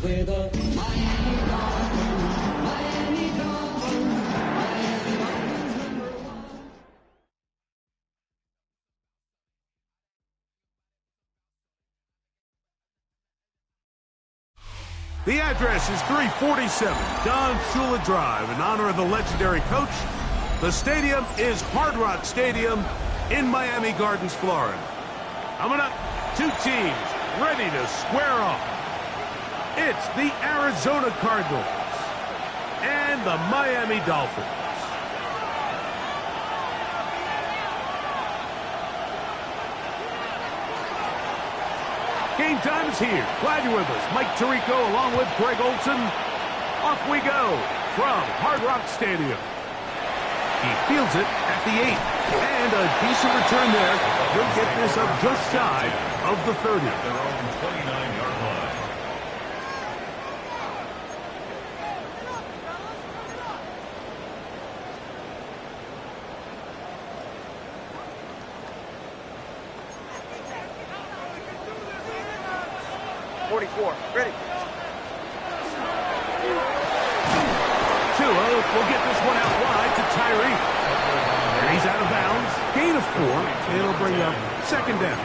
With a Miami Dolphins, Miami Dolphins, Miami Dolphins #1. The address is 347 Don Shula Drive. In honor of the legendary coach, the stadium is Hard Rock Stadium in Miami Gardens, Florida. Coming up, two teams ready to square off. It's the Arizona Cardinals and the Miami Dolphins. Game time is here. Glad you're with us. Mike Tirico along with Greg Olson. Off we go from Hard Rock Stadium. He fields it at the 8. And a decent return there. He'll get this up just shy of the 30. Their own 29-yard line. Ready. Tua will get this one out wide to Tyree. And he's out of bounds. Gain of 4. It'll bring up second down.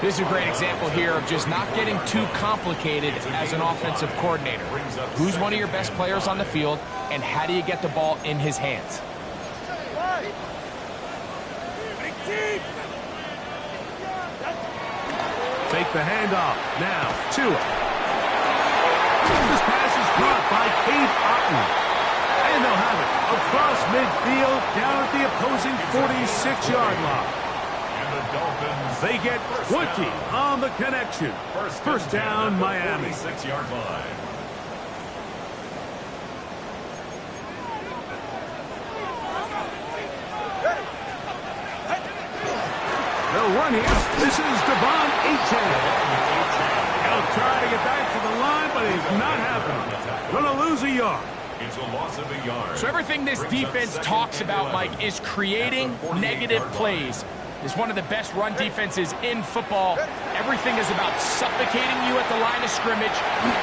This is a great example here of just not getting too complicated as an offensive coordinator. Who's one of your best players on the field, and how do you get the ball in his hands? Fake the handoff. Now, Tua. This pass is caught by Cade Otton. And they'll have it across midfield down at the opposing 46-yard line. And the Dolphins, They get 20 on the connection. First down, Miami. 46-yard line. They'll run here. This is Devon Achane. He'll try to get back to the line, but it's not happening. Going to lose a yard. It's a loss of a yard. So everything this defense talks about, Mike, is creating negative plays. It's one of the best run defenses in football. Everything is about suffocating you at the line of scrimmage,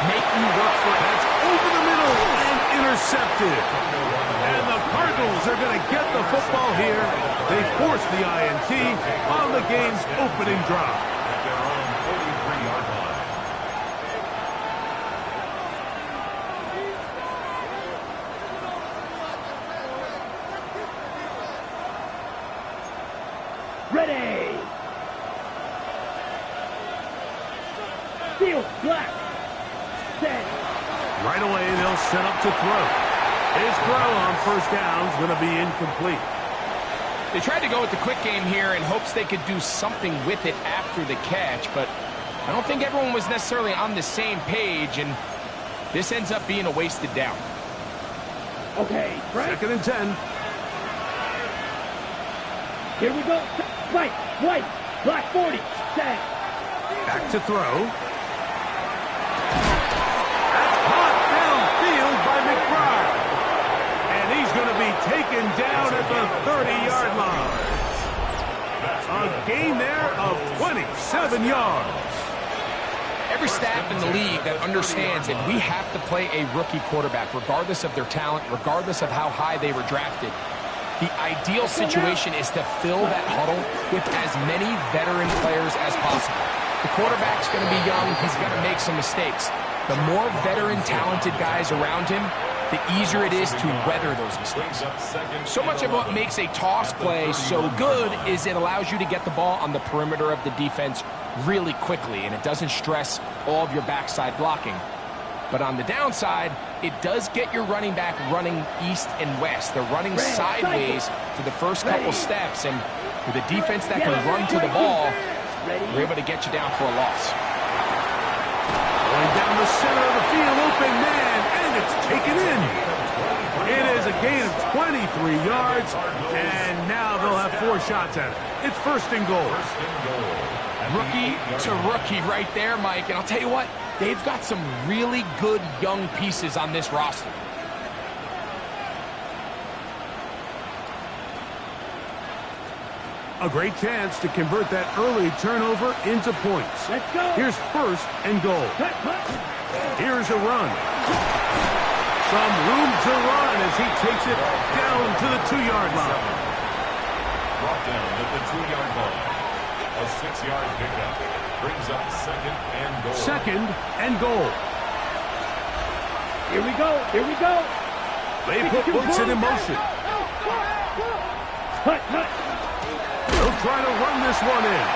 making you work for it. That's over the middle and intercepted. And the Cardinals are going to get the football here. They force the INT on the game's opening drive. At their own 43-yard line. Ready. Field black. Set. Right away, they'll set up to throw. His throw on first down is going to be incomplete. They tried to go with the quick game here in hopes they could do something with it after the catch, but I don't think everyone was necessarily on the same page, and this ends up being a wasted down. Okay, right. Second and 10. Here we go. Right, white, black 40. Set. Back to throw. That's caught downfield by McBride. And he's going to be taken down at the 30-yard line. A gain there of 27 yards. Every staff in the league that understands that we have to play a rookie quarterback, regardless of their talent, regardless of how high they were drafted. The ideal situation is to fill that huddle with as many veteran players as possible. The quarterback's going to be young. He's going to make some mistakes. The more veteran, talented guys around him, the easier it is to weather those mistakes. So much of what makes a toss play so good is it allows you to get the ball on the perimeter of the defense really quickly, and it doesn't stress all of your backside blocking. But on the downside, it does get your running back running east and west. They're running sideways for the first couple steps, and with a defense that can run to the ball, we're able to get you down for a loss. Going down the center of the field, open man, and it's taken in. It is a gain of 23 yards, and now they'll have 4 shots at it. It's first and goal. Rookie to rookie right there, Mike. And I'll tell you what, they've got some really good young pieces on this roster. A great chance to convert that early turnover into points. Let's go. Here's first and goal. Cut, cut. Here's a run. Some room to run as he takes it down to the 2-yard line. Brought down at the 2-yard line. A 6-yard pickup brings up second and goal. Second and goal. Here we go. Here we go. They put Wilson in motion. Cut, cut. He'll try to run this one in.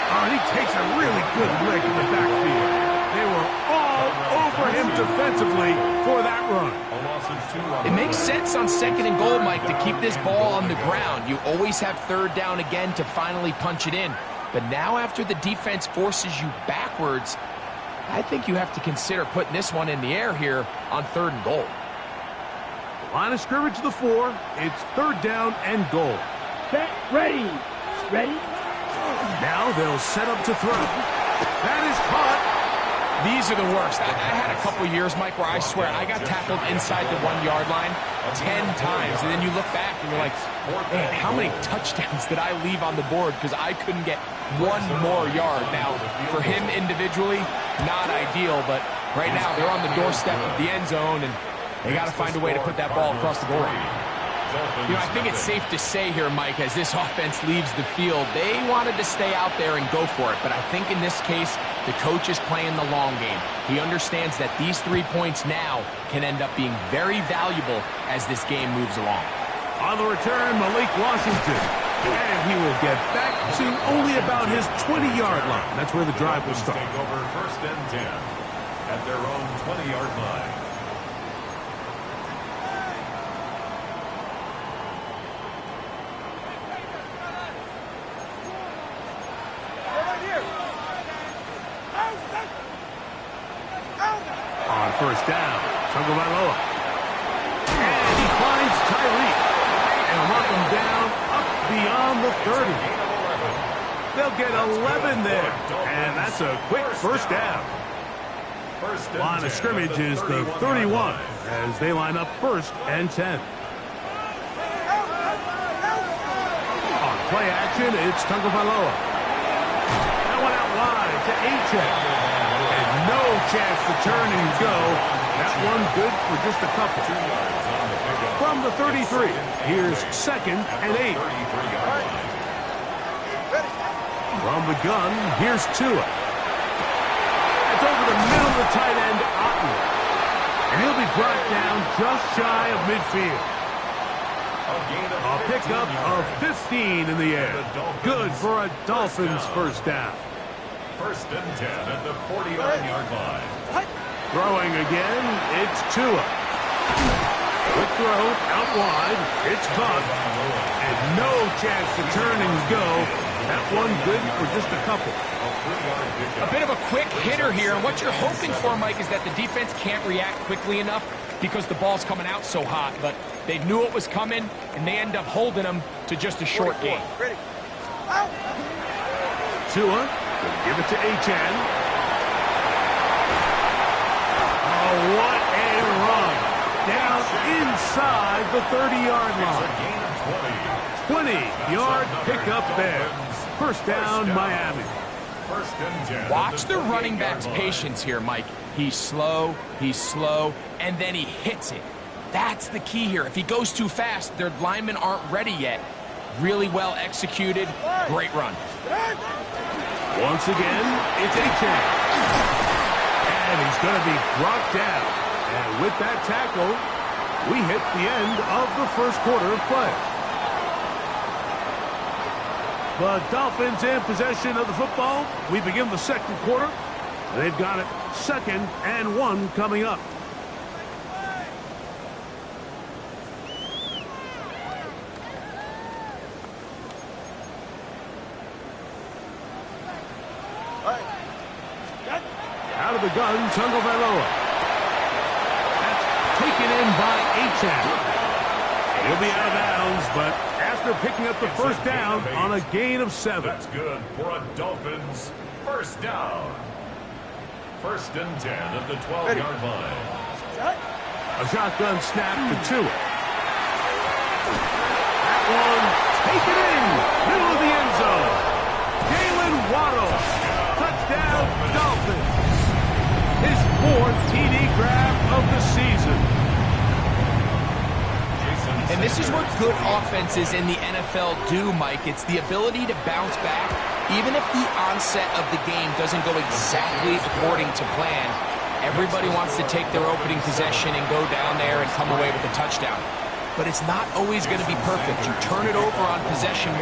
Oh, and he takes a really good leg in the backfield. They were all over him defensively for that run. A loss of 2 on It makes sense on second and goal, Mike, to keep this ball on the ground. You always have third down again to finally punch it in. But now after the defense forces you backwards, I think you have to consider putting this one in the air here on third and goal. Line of scrimmage to the 4. It's third down and goal. Set, ready. Ready? Now they'll set up to throw. That is caught. These are the worst. I had a couple years, Mike, where I swear I got tackled inside the 1-yard line 10 times. And then you look back and you're like, man, how many touchdowns did I leave on the board because I couldn't get one more yard? Now, for him individually, not ideal, but right now they're on the doorstep of the end zone, and they got to find a way to put that ball across the goal line. You know, I think it's safe to say here, Mike, as this offense leaves the field, they wanted to stay out there and go for it. But I think in this case, the coach is playing the long game. He understands that these 3 points now can end up being very valuable as this game moves along. On the return, Malik Washington. And he will get back to only about his 20-yard line. That's where the drive will start. Take over first and 10 at their own 20-yard line. On first down, Tagovailoa. And he finds Tyreek. And mark him down up beyond the 30. They'll get 11 there. And that's a quick first down. Line of scrimmage is the 31 as they line up first and 10. On play action, it's Tagovailoa. That one out wide to Achane. And no chance to turn and go. That one good for just a couple. From the 33, here's second and 8. From the gun, here's Tua. It's over the middle of the tight end, Otten. And he'll be brought down just shy of midfield. A pickup of 15 in the air. Good for a Dolphins first down. First and 10 at the 49-yard line. Throwing again, it's Tua. Quick throw, out wide, it's caught. And no chance to turn and go. That one good for just a couple. A bit of a quick hitter here, and what you're hoping for, Mike, is that the defense can't react quickly enough because the ball's coming out so hot. But they knew it was coming, and they end up holding them to just a short gain. Tua will give it to Achane. Oh, what a run. Down inside the 30-yard line. 20-yard pickup there. First down, Miami. First and 10. Watch the running back's patience here, Mike. He's slow, and then he hits it. That's the key here. If he goes too fast, their linemen aren't ready yet. Really well executed. Great run. Once again, it's Achane. And he's going to be brought down. And with that tackle, we hit the end of the first quarter of play. The Dolphins in possession of the football. We begin the second quarter. They've got it second and 1 coming up. Out of the gun, Tagovailoa. That's taken in by Achane. He'll be out of bounds, but after picking up the first down on a gain of 7. That's good for a Dolphins first down. First and 10 at the 12-yard line. A shotgun snap to Tua. That one taken in, middle of the end And this is what good offenses in the NFL do, Mike. It's the ability to bounce back, even if the onset of the game doesn't go exactly according to plan. Everybody wants to take their opening possession and go down there and come away with a touchdown. But it's not always going to be perfect. You turn it over on possession 1.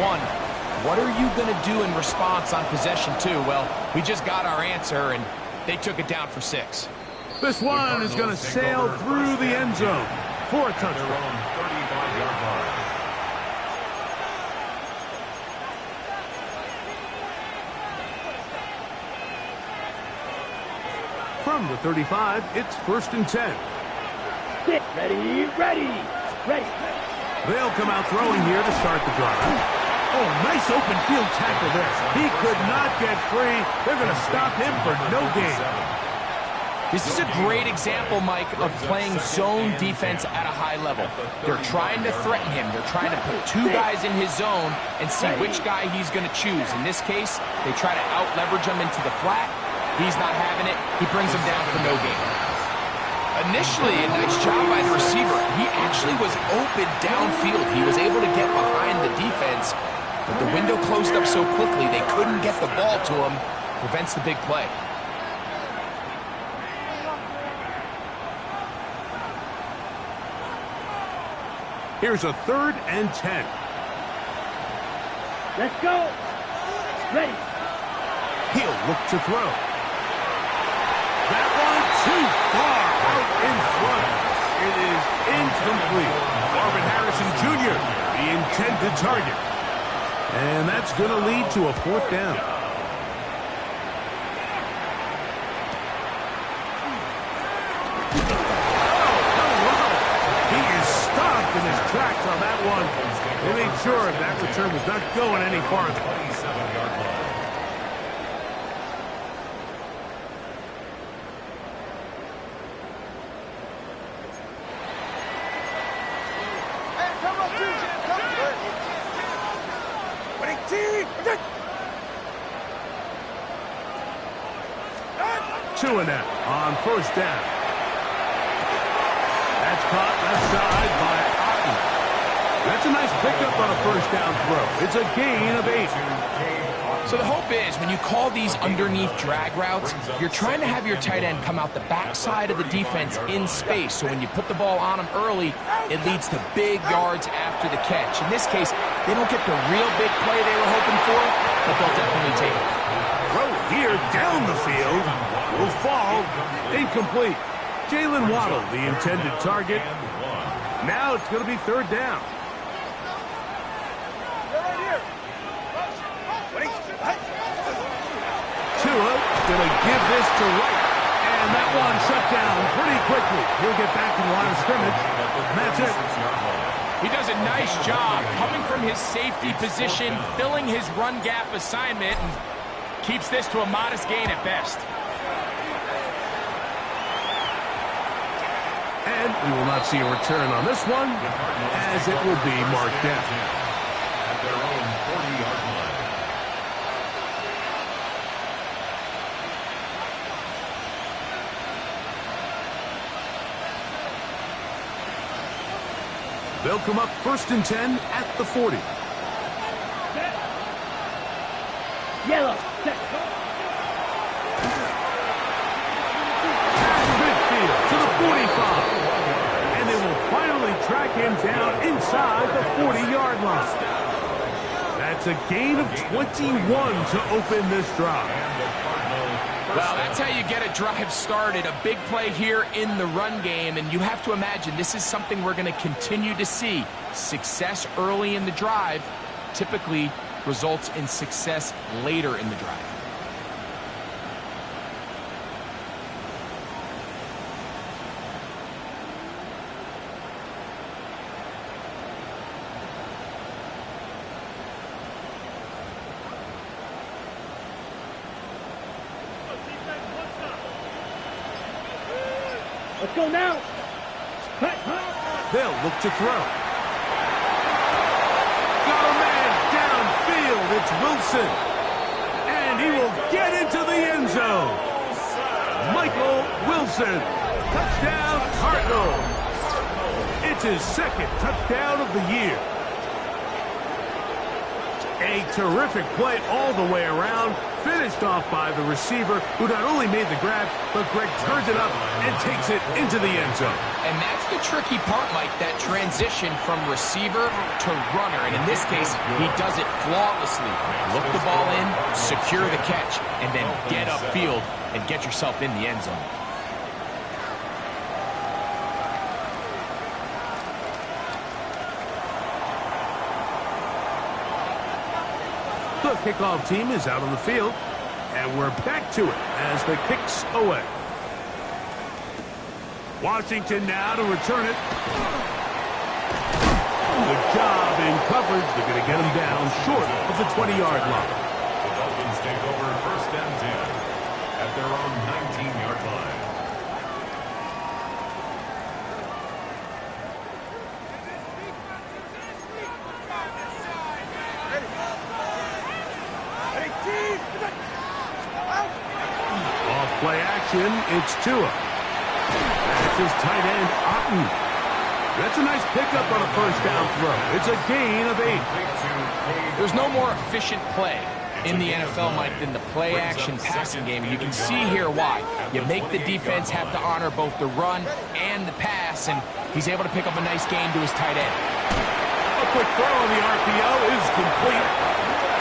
What are you going to do in response on possession 2? Well, we just got our answer, and they took it down for 6. This one is going to sail through the end zone for a touchdown. 35-yard line. From the 35, it's 1st and 10. Ready, ready, ready. They'll come out throwing here to start the drive. Oh, nice open field tackle there. He could not get free. They're going to stop him for no gain. This is a great example, Mike, of playing zone defense at a high level. They're trying to threaten him. They're trying to put 2 guys in his zone and see which guy he's going to choose. In this case, they try to out-leverage him into the flat. He's not having it. He brings him down for no gain. Initially, a nice job by the receiver. He actually was open downfield. He was able to get behind the defense, but the window closed up so quickly they couldn't get the ball to him. Prevents the big play. Here's a 3rd and 10. Let's go. Ready. He'll look to throw. That one too far out in front. It is incomplete. Marvin Harrison Jr., the intended target. And that's going to lead to a 4th down. He is stopped in his tracks on that one. They made sure that return was not going any farther. 27-yard line. Two and out on 1st down. That's caught left side by Otten. That's a nice pickup on a 1st down throw. It's a gain of 8. So the hope is when you call these underneath drag routes, you're trying to have your tight end come out the backside of the defense in space. So when you put the ball on him early, it leads to big yards after the catch. In this case, they don't get the real big play they were hoping for, but they'll definitely take it. Throw here down the field. Will fall. Incomplete. Jalen Waddle, the intended target. Now it's going to be 3rd down. Tua going to give this to Wright. And that one shut down pretty quickly. He'll get back to the line of scrimmage. And that's it. He does a nice job coming from his safety position, filling his run gap assignment, and keeps this to a modest gain at best. And we will not see a return on this one, as it will be marked down. At their own 40-yard line. They'll come up 1st and 10 at the 40. Yellow. Set. Midfield to the 45. And they will finally track him down inside the 40-yard line. That's a gain of 21 to open this drive. Well, that's how you get a drive started. A big play here in the run game, and you have to imagine this is something we're going to continue to see. Success early in the drive typically results in success later in the drive. Let's go now. They'll look to throw. Got a man downfield. It's Wilson. And he will get into the end zone. Michael Wilson. Touchdown, Cardinals. It's his second touchdown of the year. A terrific play all the way around, finished off by the receiver, who not only made the grab, but Greg turns it up and takes it into the end zone. And that's the tricky part, Mike, that transition from receiver to runner. And in this case, he does it flawlessly. Look the ball in, secure the catch, and then get upfield and get yourself in the end zone. The kickoff team is out on the field, and we're back to it as the kick's away. Washington now to return it. Good job in coverage. They're going to get him down short of the 20-yard line. The Dolphins take over first and 10 at their own 19-yard line. Off play action, it's Tua. That's his tight end, Otten. That's a nice pickup on a first down throw. It's a gain of 8. There's no more efficient play in the NFL, Mike, than the play-action passing game. And you can see here why. You make the defense have to honor both the run and the pass, and he's able to pick up a nice gain to his tight end. A quick throw on the RPO is complete.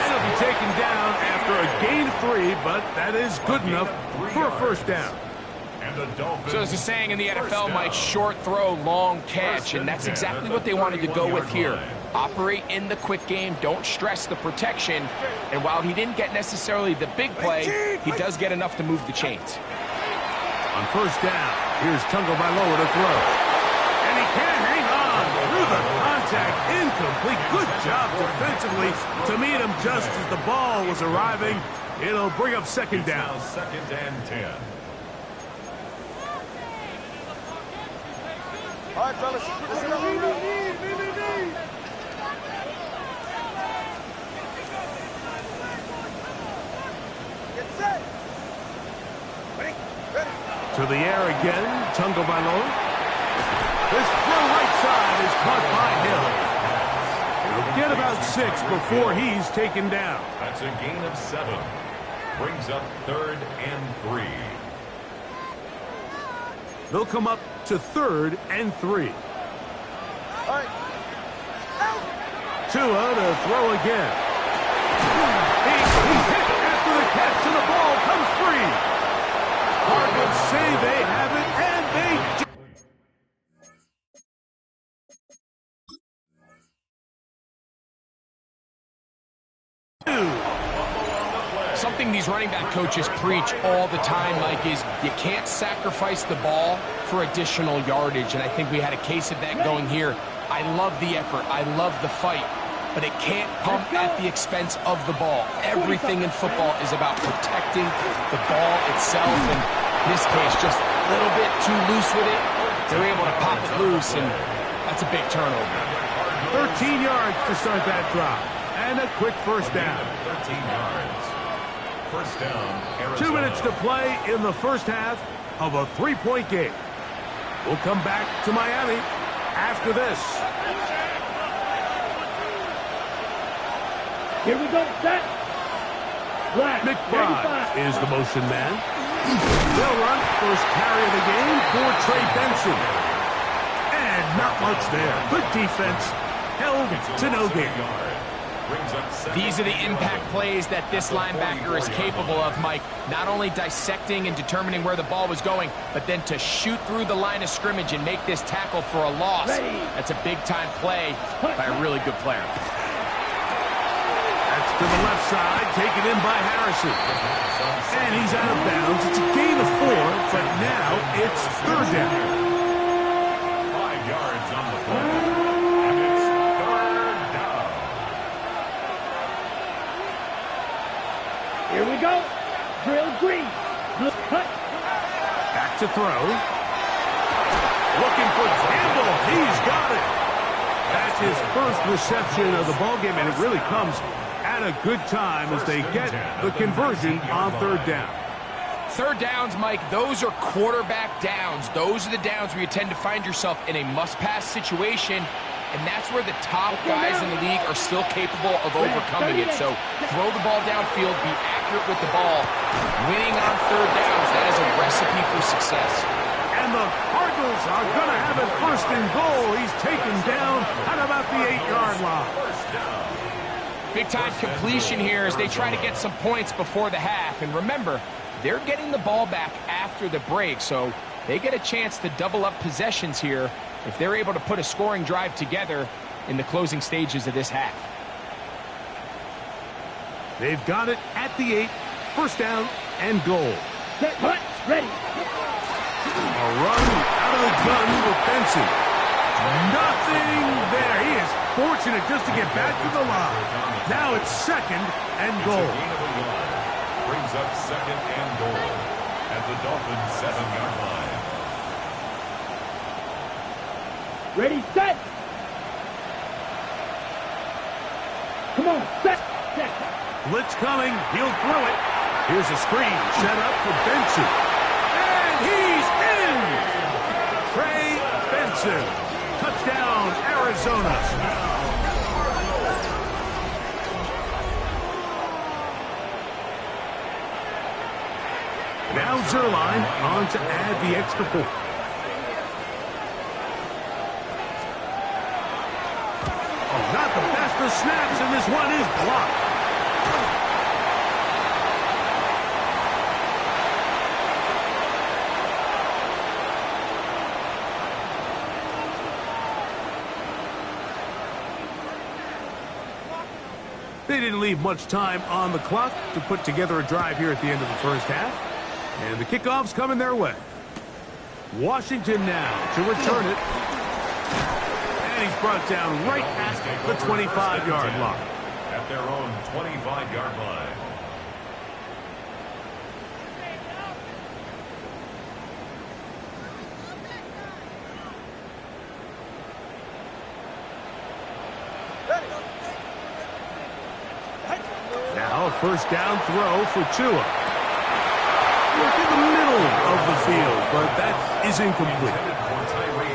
And it'll be taken down after a gain of 3, but that is good enough for a first down. So there's a saying in the NFL, Mike, short throw, long catch, and that's exactly what they wanted to go with here. Operate in the quick game, don't stress the protection, and while he didn't get necessarily the big play, he does get enough to move the chains. On first down, here's Tagovailoa to throw. And he can't hang on through the contact, incomplete. Good job defensively to meet him just as the ball was arriving. It'll bring up second down. Second and 10. All right, fellas, listen up. Get set. Ready? To the air again, Tagovailoa. This throw right side is caught by Hill. He'll get about 6 before he's taken down. That's a gain of 7. Brings up third and 3. They'll come up to third and 3. All right. Out. Tua to throw again. He's hit after the catch, and the ball comes free. Cardinals say they have it, and they do. Something these running back coaches preach all the time, Mike, is you can't sacrifice the ball for additional yardage, and I think we had a case of that going here. I love the effort. I love the fight, but it can't come at the expense of the ball. Everything in football is about protecting the ball itself, and in this case, just a little bit too loose with it. They're able to pop it loose, and that's a big turnover. 13 yards to start that drive, and a quick first down. 13 yards. First down, Arizona. 2 minutes to play in the first half of a 3-point game. We'll come back to Miami after this. Here we go, set. Black, McBride 35. is the motion man. They'll run first carry of the game for Trey Benson. And not much there. Good defense. Held to no gain. These are the impact plays that this linebacker is capable of, Mike. Not only dissecting and determining where the ball was going, but then to shoot through the line of scrimmage and make this tackle for a loss. That's a big-time play by a really good player. That's to the left side, taken in by Harrison. And he's out of bounds. It's a gain of 4, but now it's third down. 5 yards on the play. And it's third down. Here we go. Drill green. Look, cut. Back to throw. Looking for Campbell. He's got it. That's his first reception of the ballgame, and it really comes at a good time as they get the conversion on third down. Third downs, Mike, those are quarterback downs. Those are the downs where you tend to find yourself in a must-pass situation, and that's where the top guys in the league are still capable of overcoming it. So throw the ball downfield, be accurate with the ball. Winning on third downs, that is a recipe for success. And the Cardinals are going to have it first and goal. He's taken down at about the 8-yard line. Big-time completion here as they try to get some points before the half. And remember, they're getting the ball back after the break, so they get a chance to double up possessions here if they're able to put a scoring drive together in the closing stages of this half. They've got it at the 8, first down and goal. Set, hut, ready. A run out of the gun with Benson. Nothing there. He is fortunate just to get back to the line. Now it's second and goal. Brings up second and goal at the Dolphins' 7-yard line. Ready, set. Come on, set. Set. Blitz coming. He'll throw it. Here's a screen set up for Benson. And he's in! Trey Benson. Touchdown, Arizona. Now Zerline on to add the extra point. Oh, not the best of snaps, and this one is blocked. They didn't leave much time on the clock to put together a drive here at the end of the first half. And the kickoff's coming their way. Washington now to return it. And he's brought down right at the 25-yard line. At their own 25-yard line. Now a first down throw for Tua. Look in the middle of the field, but that is incomplete.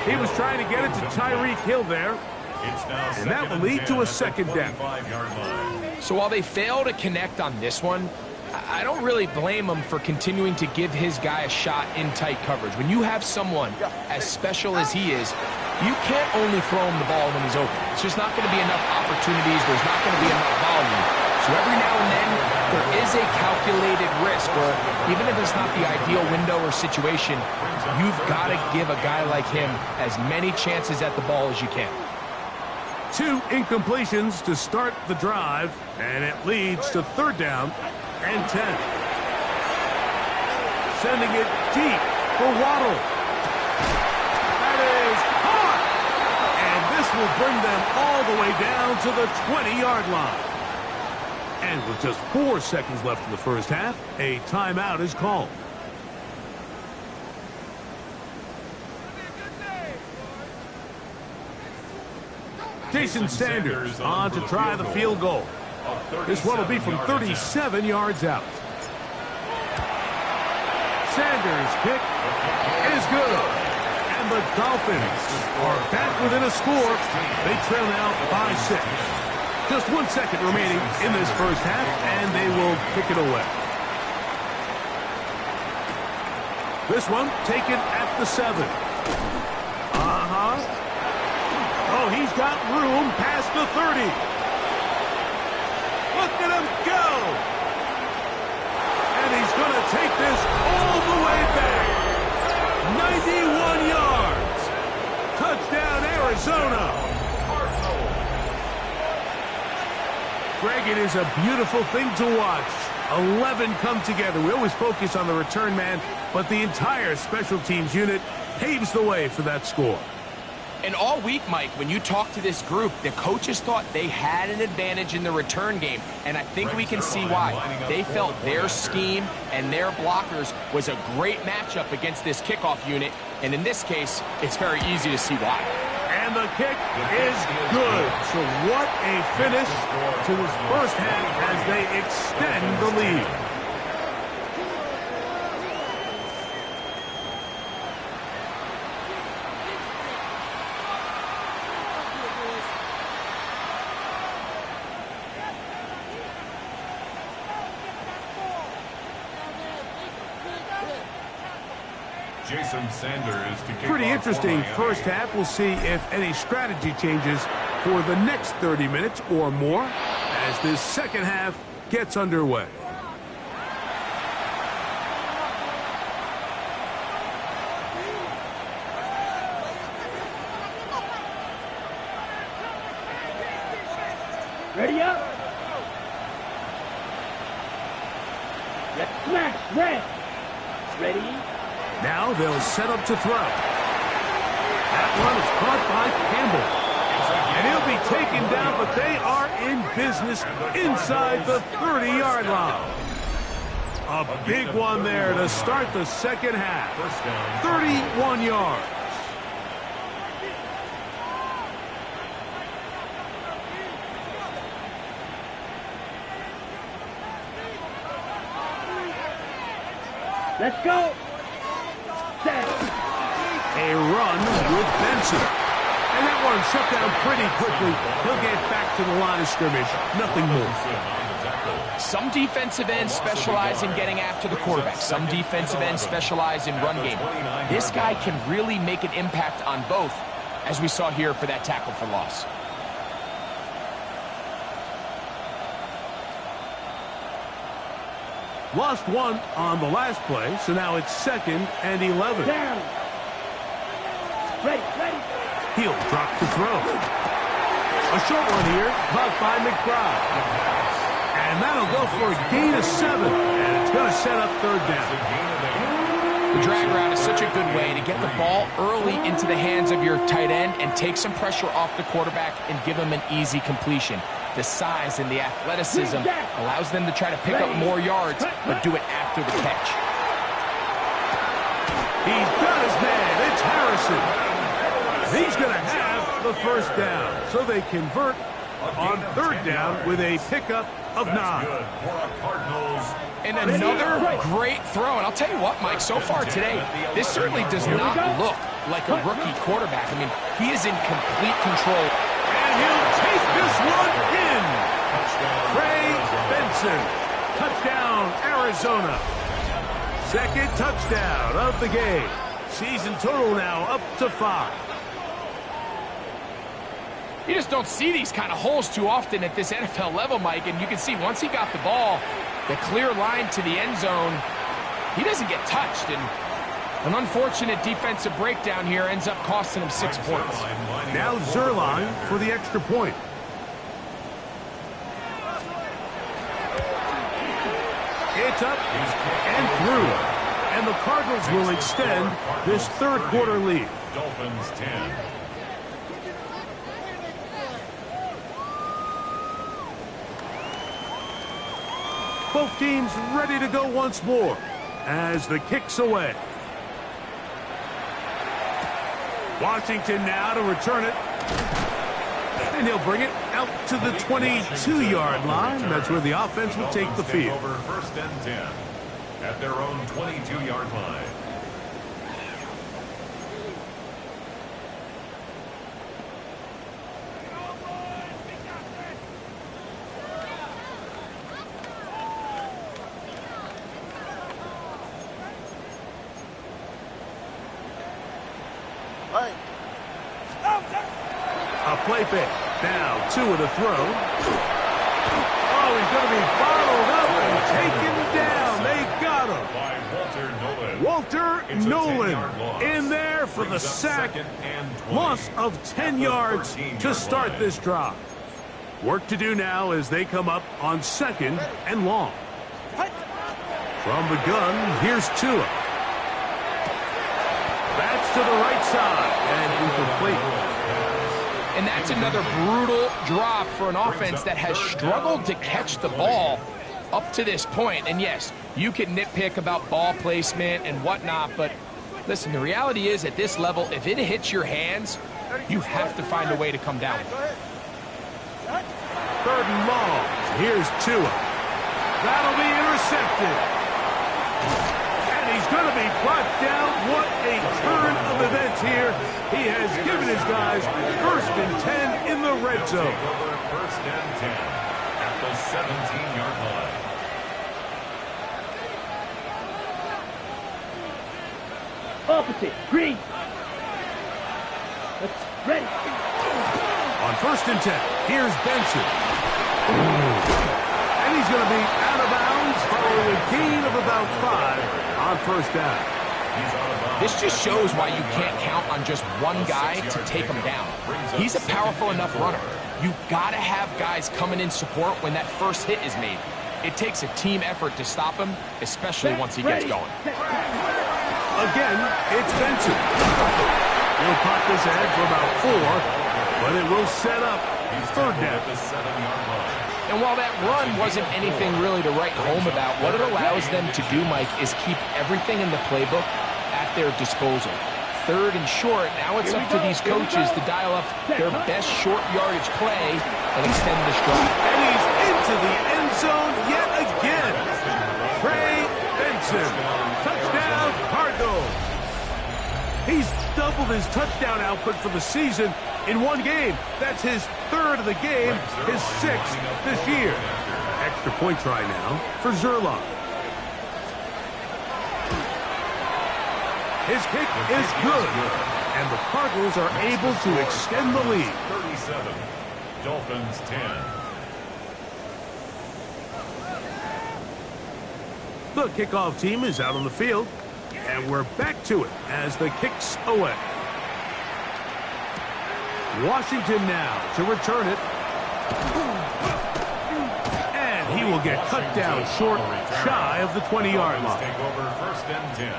He was trying to get it to Tyreek Hill there, and that will lead to a second down. So while they fail to connect on this one, I don't really blame him for continuing to give his guy a shot in tight coverage. When you have someone as special as he is, you can't only throw him the ball when he's open. It's just not going to be enough opportunities. There's not going to be enough volume. So every now and then, there is a calculated risk where even if it's not the ideal window or situation, you've got to give a guy like him as many chances at the ball as you can. 2 incompletions to start the drive, and it leads to third down and 10. Sending it deep for Waddle. That is hot! And this will bring them all the way down to the 20-yard line. And with just 4 seconds left in the first half, a timeout is called. Jason Sanders on to try the field goal. This one will be from 37 yards out. Sanders' kick is good. And the Dolphins are back within a score. They trail now by 6. Just 1 second remaining in this first half, and they will kick it away. This one taken at the 7. Oh, he's got room past the 30. Look at him go. And he's going to take this all the way back. 91 yards. Touchdown, Arizona. Greg, it is a beautiful thing to watch. 11 come together. We always focus on the return man, but the entire special teams unit paves the way for that score. And all week, Mike, when you talk to this group, the coaches thought they had an advantage in the return game, and I think we can see why. They felt their scheme and their blockers was a great matchup against this kickoff unit, and in this case, it's very easy to see why. And the kick is good. So what a finish to this first half as they extend the lead. Jason Sanders to kick Pretty off interesting for Miami. first half. We'll see if any strategy changes for the next 30 minutes or more as this second half gets underway. Ready up. Let's smash. Red. Ready. Now they'll set up to throw. That one is caught by Campbell. And he'll be taken down, but they are in business inside the 30-yard line. A big one there to start the second half. 31 yards. Let's go. Set. A run with Benson. And that one shut down pretty quickly. He'll get back to the line of scrimmage. Nothing more. Some defensive ends specialize in getting after the quarterback. Some defensive ends specialize in run game. This guy can really make an impact on both, as we saw here for that tackle for loss. Lost one on the last play, so now it's 2nd and 11. Down. Ready. He'll drop to throw. A short one here, caught by McBride. And that'll go for a gain of 7. And it's going to set up 3rd down. The drag route is such a good way to get the ball early into the hands of your tight end and take some pressure off the quarterback and give him an easy completion. The size and the athleticism allows them to try to pick up more yards, but do it after the catch. He's got his man. It's Harrison. He's going to have the 1st down. So they convert on 3rd down with a pickup of 9. Good for a Cardinals. And another great throw. And I'll tell you what, Mike, so far today, this certainly does not look like a rookie quarterback. I mean, he is in complete control. And he'll take this one in. Trey Benson. Touchdown, Arizona. 2nd touchdown of the game. Season total now up to 5. You just don't see these kind of holes too often at this NFL level, Mike. And you can see once he got the ball, the clear line to the end zone, he doesn't get touched. And an unfortunate defensive breakdown here ends up costing him 6 points. Now Zerline for the extra point. It's up and through. And the Cardinals will extend this 3rd quarter lead. Dolphins 10. Both teams ready to go once more as the kick's away. Washington now to return it. And he'll bring it out to the 22-yard line. That's where the offense will take the field. Over 1st and 10 at their own 22-yard line. A play fake. Now 2 with a throw. Oh, he's going to be bottled up and taken down. They got him. By Walter It's a Nolan 10-yard loss. in there for the Brings up sack. 2nd and 20 Loss of 10 at the yards 13-yard to start line. this drive. Work to do now as they come up on 2nd and long. From the gun, here's Tua. That's to the right side and incomplete. And that's another brutal drop for an offense that has struggled to catch the ball up to this point. And yes, you can nitpick about ball placement and whatnot, but listen, the reality is at this level, if it hits your hands, you have to find a way to come down. 3rd and long. Here's Tua. That'll be intercepted. And he's going to be brought down. What a turn of events here. He has given his guys 1st and 10 in the red zone. Over 1st and 10 at the 17-yard line. Opposite. Green. Let's ready. On 1st and 10, here's Benson. And he's going to be out of bounds following a gain of about 5 on 1st down. This just shows why you can't count on just one guy to take him down. He's a powerful enough runner. You got to have guys coming in support when that first hit is made. It takes a team effort to stop him, especially once he gets going. Again, it's Benson. He'll pop this ahead for about 4, but it will set up 3rd down. And while that run wasn't anything really to write home about, what it allows them to do, Mike, is keep everything in the playbook at their disposal. 3rd and short, now it's up to these coaches to dial up their best short yardage play and extend this drive. And he's into the end zone yet again. Trey Benson, touchdown Cardinals. He's doubled his touchdown output for the season in one game. That's his 3rd of the game, his 6th this year. Extra point try now for Zerlock. His kick is good, and the Cardinals are able to extend the lead. 37, Dolphins 10. The kickoff team is out on the field, and we're back to it as the kick's away. Washington now to return it. And he will get cut down short, shy of the 20-yard line. Take over 1st and 10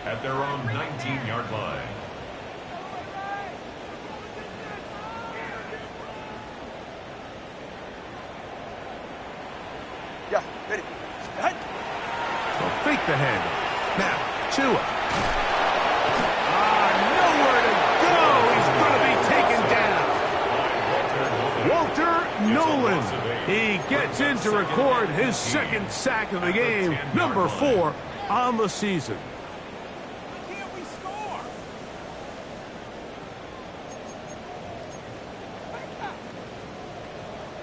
at their own 19-yard line. Yeah, ready. They'll fake the handle. Now, Tua. Nowhere to go. He's going to be taken down. Walter Nolan. He gets in to record his 2nd sack of the game, number 4 on the season. Can't we score?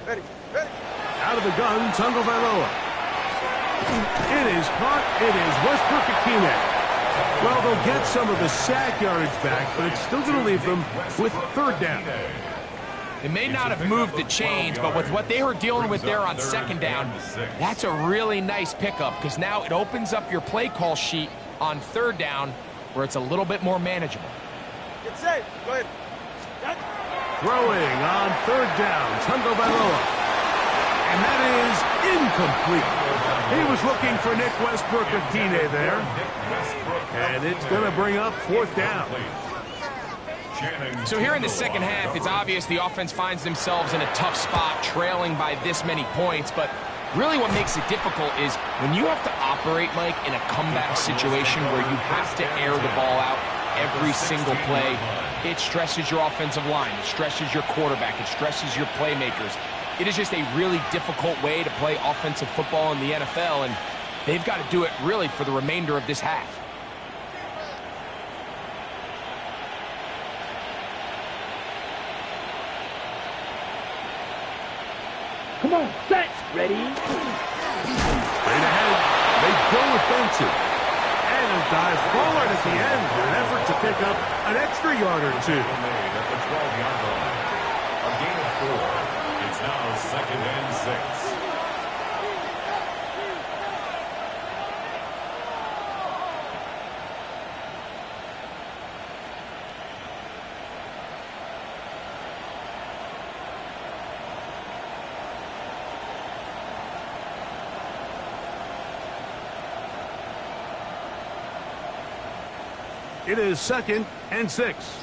Ready. Ready. Out of the gun, Tungo Vailoa. It is caught. It is Westbrook-Akine. Well, they'll get some of the sack yardage back, but it's still going to leave them with 3rd down. They may not have moved the chains, but with what they were dealing with there on 2nd down, that's a really nice pickup because now it opens up your play call sheet on 3rd down where it's a little bit more manageable. Get safe. Go ahead. Throwing on 3rd down, Tungo Vailoa. And that is incomplete. He was looking for Nick Westbrook-Akine there. And it's going to bring up 4th down. So here in the 2nd half, it's obvious the offense finds themselves in a tough spot, trailing by this many points. But really what makes it difficult is when you have to operate, Mike, in a comeback situation where you have to air the ball out every single play, it stresses your offensive line, it stresses your quarterback, it stresses your playmakers. It is just a really difficult way to play offensive football in the NFL, and they've got to do it really for the remainder of this half. Come on, set. Ready. Straight ahead, they go with Benson. And a dive forward at the end in an effort to pick up an extra yard or 2. Made at the 12-yard line. A gain of 4. It's now 2nd and 6. It is 2nd and 6.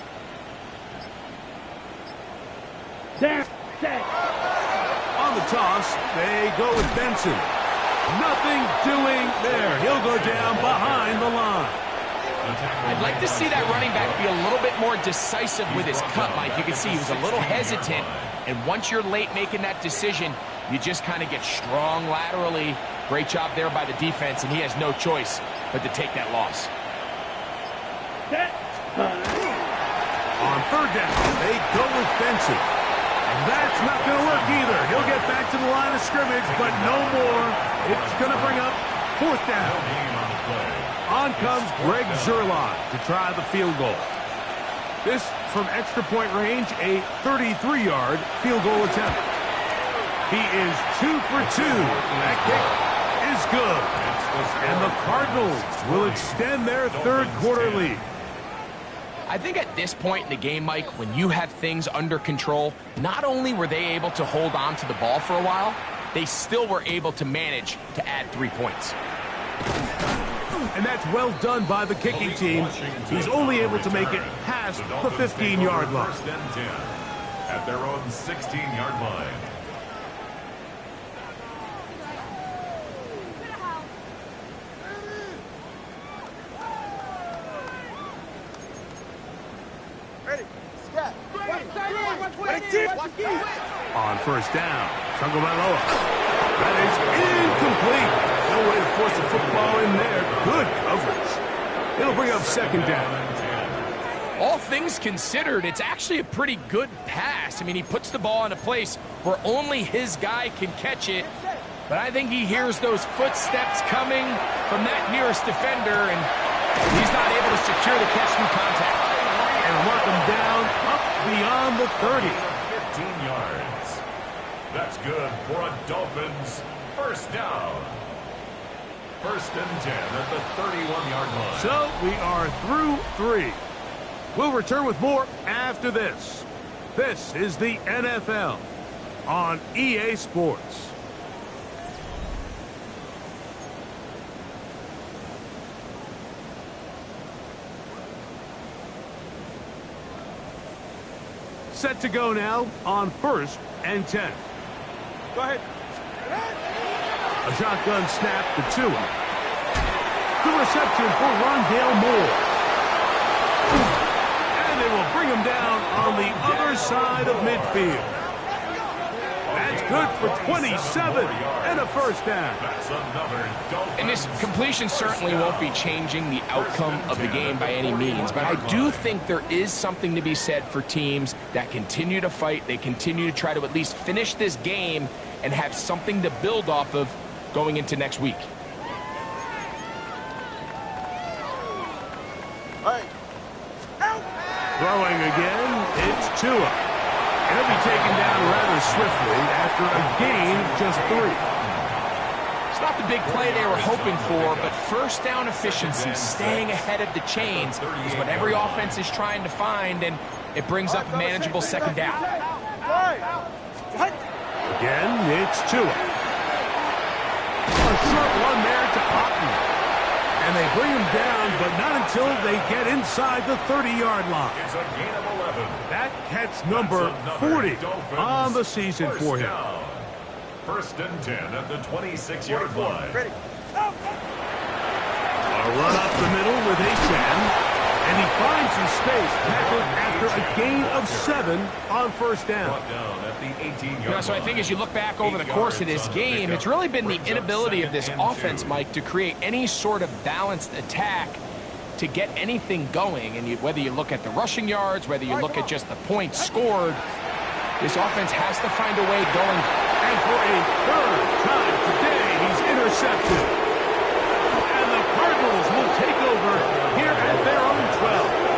There. Set. On the toss, they go with Benson. Nothing doing there. He'll go down behind the line. I'd like to see that running back be a little bit more decisive with his cut, Mike. You can see he was a little hesitant, and once you're late making that decision, you just kind of get strong laterally. Great job there by the defense, and he has no choice but to take that loss. Set. On 3rd down, they go with Benson. And that's not going to work either. He'll get back to the line of scrimmage, but no more. It's going to bring up 4th No down. gain on the play. On comes Greg Zerline to try the field goal. This from extra point range, a 33-yard field goal attempt. He is 2 for 2. That kick is good. And the Cardinals will extend their 3rd quarter lead. I think at this point in the game, Mike, when you have things under control, not only were they able to hold on to the ball for a while, they still were able to manage to add 3 points. And that's well done by the kicking team. He's only able to make it past the 15-yard line. 1st and 10 at their own 16-yard line. Ready. Scat. On 1st down, Tagovailoa. That is incomplete. No way to force the football in there. Good coverage. It'll bring up 2nd down. All things considered, it's actually a pretty good pass. I mean, he puts the ball in a place where only his guy can catch it. But I think he hears those footsteps coming from that nearest defender, and he's not able to secure the catch through contact. And mark him down up beyond the 30. 15 yards. That's good for a Dolphins 1st down. 1st and 10 at the 31-yard line. So we are through 3. We'll return with more after this. This is the NFL on EA Sports. Set to go now on 1st and 10. Go ahead. A shotgun snap for Tua. The reception for Rondale Moore. And they will bring him down on the other side of midfield. That's good for 27 and a 1st down. That's another Dolphins. And this completion certainly won't be changing the outcome of the game by any means, but I do think there is something to be said for teams that continue to fight. They continue to try to at least finish this game and have something to build off of going into next week. Hey. Out. Throwing again, it's Tua. And he'll be taken down rather swiftly after a gain of just 3. It's not the big play they were hoping for, but 1st down efficiency, staying ahead of the chains, is what every offense is trying to find, and it brings up a manageable 2nd down. What? Again, it's Tua. A short one there to Cotton. And they bring him down, but not until they get inside the 30-yard line. It's a gain of 11. That catch number 40 on the season for him. Down. 1st and 10 at the 26-yard line. Ready. A run up the middle with Achan. And he finds some space tackled after a gain of 7 on 1st down. Brought down at the 18-yard So I think as you look back over the course of this game, it's really been the inability of this offense, Mike, to create any sort of balanced attack to get anything going. And whether you look at the rushing yards, whether you look at just the points scored, this offense has to find a way going. And for a 3rd time today, he's intercepted. And the Cardinals will take over here at their own 12.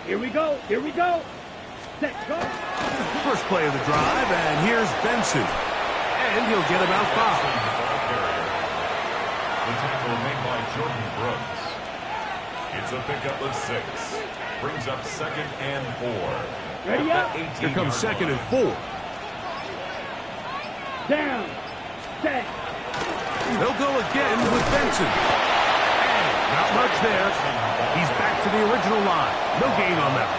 Here we go. Here we go. Set, go. First play of the drive, and here's Benson. And he'll get about 5. The tackle made by Jordan Brooks. It's a pickup of 6. Brings up 2nd and 4. Ready up. Here comes 2nd and 4. Down. Set. They'll go again with Benson. And not much there. He's back to the original line. No gain on that.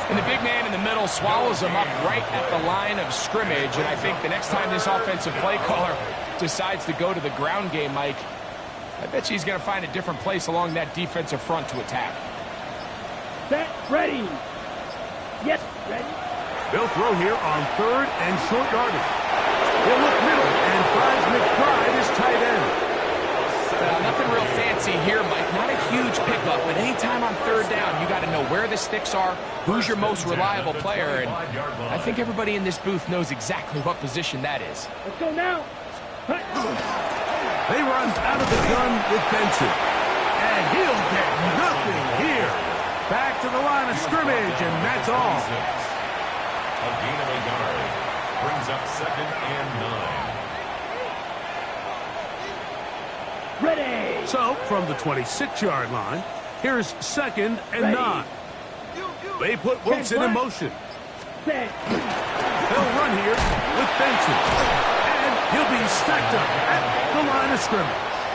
And the big man in the middle swallows him up right at the line of scrimmage. And I think the next time this offensive play caller decides to go to the ground game, Mike, I bet you he's going to find a different place along that defensive front to attack. Set, ready. Yes, ready. They'll throw here on 3rd and short yardage. He'll look middle and finds McBride as tight end. Nothing real fancy here, Mike. Not a huge pickup, but anytime on 3rd down, you got to know where the sticks are, who's your most reliable player, and I think everybody in this booth knows exactly what position that is. Let's go now. Hut. They run out of the gun with Benson. And he'll get nothing here. Back to the line of scrimmage, and that's all. A gain of a yard. Brings up 2nd and 9. Ready. So, from the 26-yard line, here's 2nd and Ready. 9. They put Wilson in motion. Set. They'll run here with Benson. And he'll be stacked up at the line of scrimmage.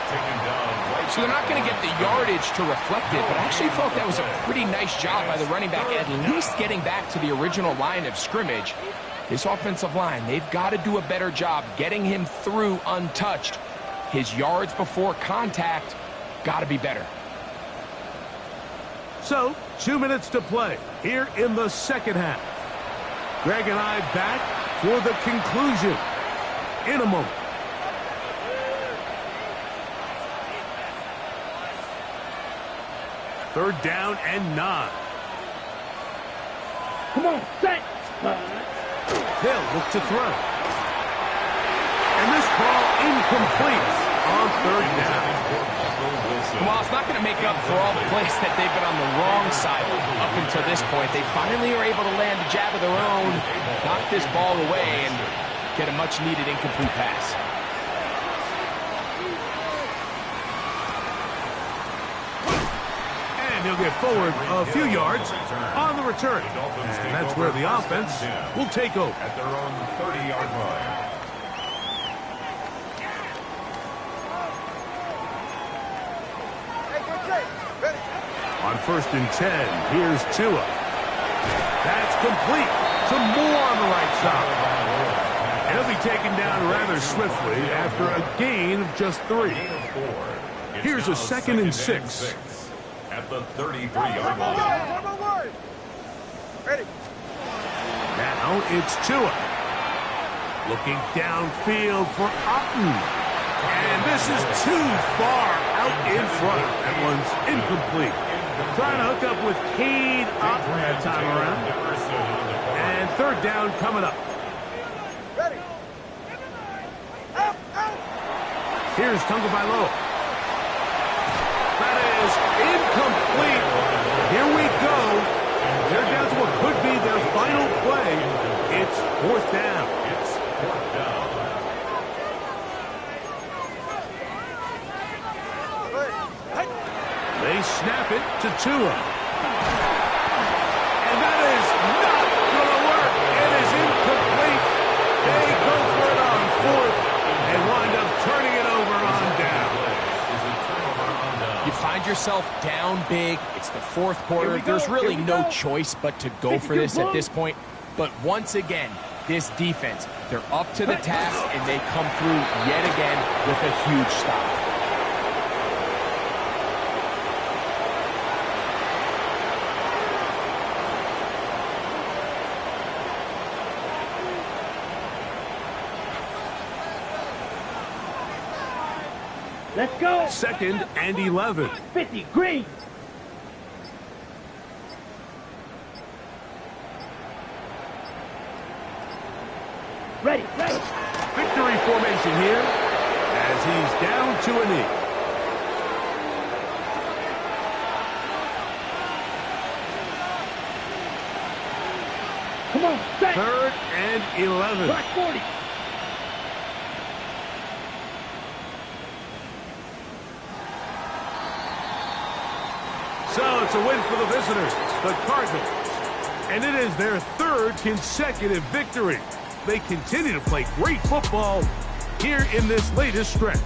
Taken down right. So they're not going to get the yardage to reflect it, but I actually thought that was a pretty nice job by the running back, at least getting back to the original line of scrimmage. This offensive line, they've got to do a better job getting him through untouched. His yards before contact got to be better. So, 2 minutes to play here in the second half. Greg and I back for the conclusion in a moment. Third down and 9. Come on, set. They'll look to throw. And this ball incomplete on 3rd down. Well, it's not going to make up for all the plays that they've been on the wrong side of up until this point. They finally are able to land a jab of their own, knock this ball away, and get a much-needed incomplete pass. And he'll get forward a few yards on the return. And that's where the offense will take over. At their own 30-yard line. Hey, get safe. Ready. On 1st and 10, here's Tua. That's complete to Moore on the right side. And he'll be taken down rather swiftly after a gain of just 3. Gain of 4. It's Here's now a 2nd and 6. At the 33-yard line. One more word. Ready. Now it's Tua. Looking downfield for Otten. And this is too far out in front. That one's incomplete. Trying to hook up with Cade Otten that time around. And 3rd down coming up. Ready. Out, out. Here's Tagovailoa. That is incomplete. Here we go. They're down to what could be their final play. It's 4th down. It's 4th down. They snap it to Tua. And that is not going to work. It is incomplete. They go for it on 4th and wind up turning it over on down. You find yourself down big. It's the 4th quarter. There's really no choice but to go for this at this point. But once again, this defense, they're up to the task, and they come through yet again with a huge stop. Let's go. 2nd and 11. 50, green. Ready, ready. Victory formation here as he's down to a knee. Come on, set. 3rd and 11. Black 40. So it's a win for the visitors, the Cardinals. And it is their 3rd consecutive victory. They continue to play great football here in this latest stretch.